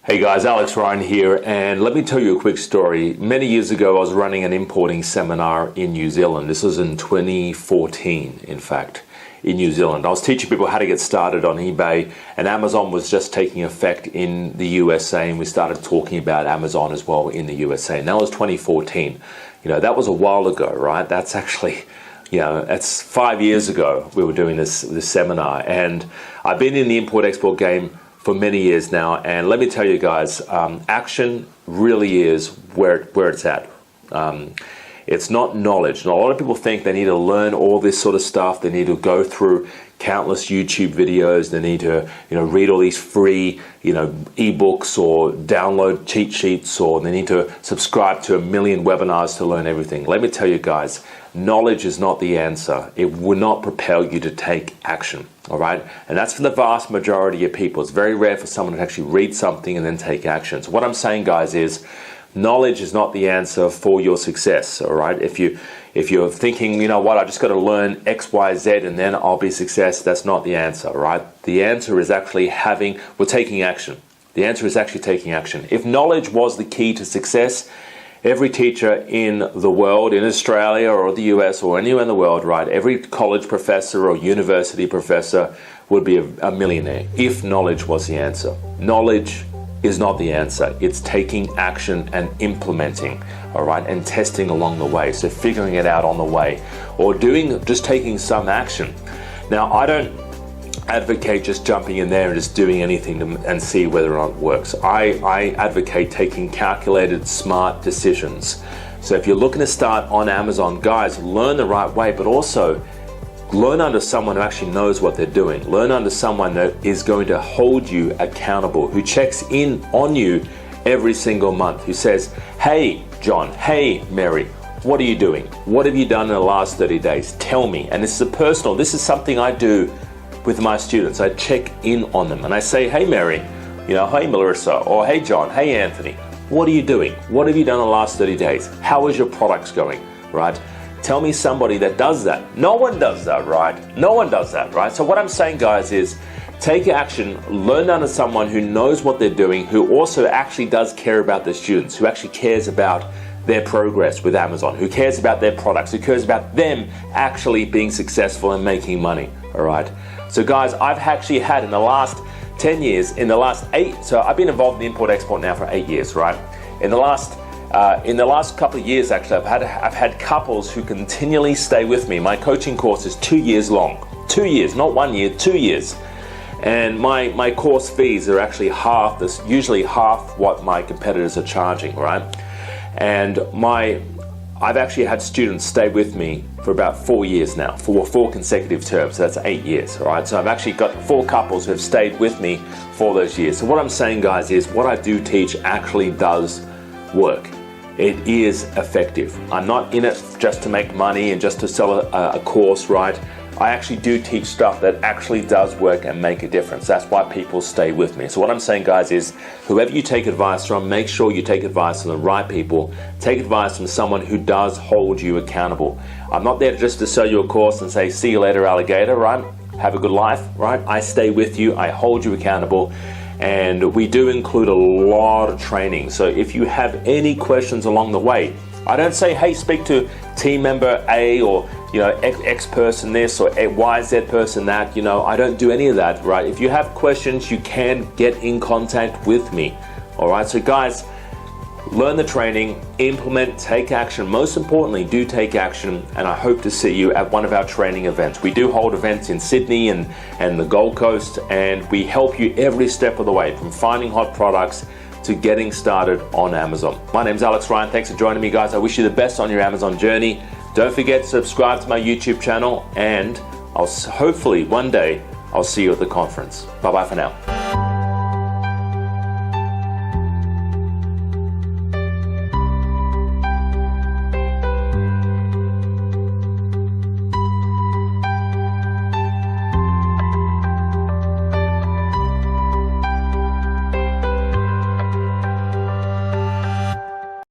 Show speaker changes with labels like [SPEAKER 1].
[SPEAKER 1] Hey guys, Alex Ryan here, and let me tell you a quick story. Many years ago, I was running an importing seminar in New Zealand. This was in 2014, in fact, in New Zealand. I was teaching people how to get started on eBay, and Amazon was just taking effect in the USA, and we started talking about Amazon as well in the USA. And that was 2014. You know, that was a while ago, right? That's actually, that's 5 years ago we were doing this seminar. And I've been in the import-export game for many years now, and let me tell you guys, action really is where it's at. It's not knowledge. And a lot of people think they need to learn all this sort of stuff. They need to go through countless YouTube videos. They need to, read all these free, ebooks or download cheat sheets, or they need to subscribe to 1 million webinars to learn everything. Let me tell you guys, knowledge is not the answer. It will not propel you to take action, all right? And that's for the vast majority of people. It's very rare for someone to actually read something and then take action. So what I'm saying, guys, is knowledge is not the answer for your success, all right? If you're thinking, I just got to learn X, Y, Z and then I'll be success, that's not the answer, right? The answer is actually taking action. The answer is actually taking action. If knowledge was the key to success, every teacher in the world, in Australia or the US or anywhere in the world, right, every college professor or university professor would be a millionaire if knowledge was the answer. Knowledge is not the answer. It's taking action and implementing, all right, and testing along the way. So figuring it out on the way, or just taking some action. Now, I don't advocate just jumping in there and just doing anything and see whether or not it works. I advocate taking calculated, smart decisions. So if you're looking to start on Amazon, guys, learn the right way, but also learn under someone who actually knows what they're doing. Learn under someone that is going to hold you accountable, who checks in on you every single month, who says, hey, John, hey, Mary, what are you doing? What have you done in the last 30 days? Tell me. And this is something I do with my students. I check in on them and I say, hey, Mary, hey, Melissa, or hey, John, hey, Anthony, what are you doing? What have you done in the last 30 days? How is your products going, right? Tell me somebody that does that. No one does that, right? No one does that, right? So what I'm saying, guys, is take action, learn under someone who knows what they're doing, who also actually does care about their students, who actually cares about their progress with Amazon, who cares about their products, who cares about them actually being successful and making money, all right? So guys, I've actually had in the last 10 years, so I've been involved in the import-export now for 8 years, right? In the last couple of years, actually, I've had couples who continually stay with me. My coaching course is 2 years long. 2 years, not 1 year, 2 years. And my course fees are actually usually half what my competitors are charging, right? And I've actually had students stay with me for about 4 years now, for 4 consecutive terms. So that's 8 years, all right? So I've actually got 4 couples who have stayed with me for those years. So what I'm saying, guys, is what I do teach actually does work. It is effective. I'm not in it just to make money and just to sell a course, right? I actually do teach stuff that actually does work and make a difference. That's why people stay with me. So what I'm saying, guys, is whoever you take advice from, make sure you take advice from the right people. Take advice from someone who does hold you accountable. I'm not there just to sell you a course and say, see you later, alligator, right? Have a good life, right? I stay with you. I hold you accountable. And we do include a lot of training. So if you have any questions along the way, I don't say, hey, speak to team member A or X person this or YZ person that. I don't do any of that, right? If you have questions, you can get in contact with me. All right, so guys, learn the training, implement, take action. Most importantly, do take action, and I hope to see you at one of our training events. We do hold events in Sydney and the Gold Coast, and we help you every step of the way, from finding hot products to getting started on Amazon. My name's Alex Ryan. Thanks for joining me, guys. I wish you the best on your Amazon journey. Don't forget to subscribe to my YouTube channel, and hopefully one day I'll see you at the conference. Bye-bye for now.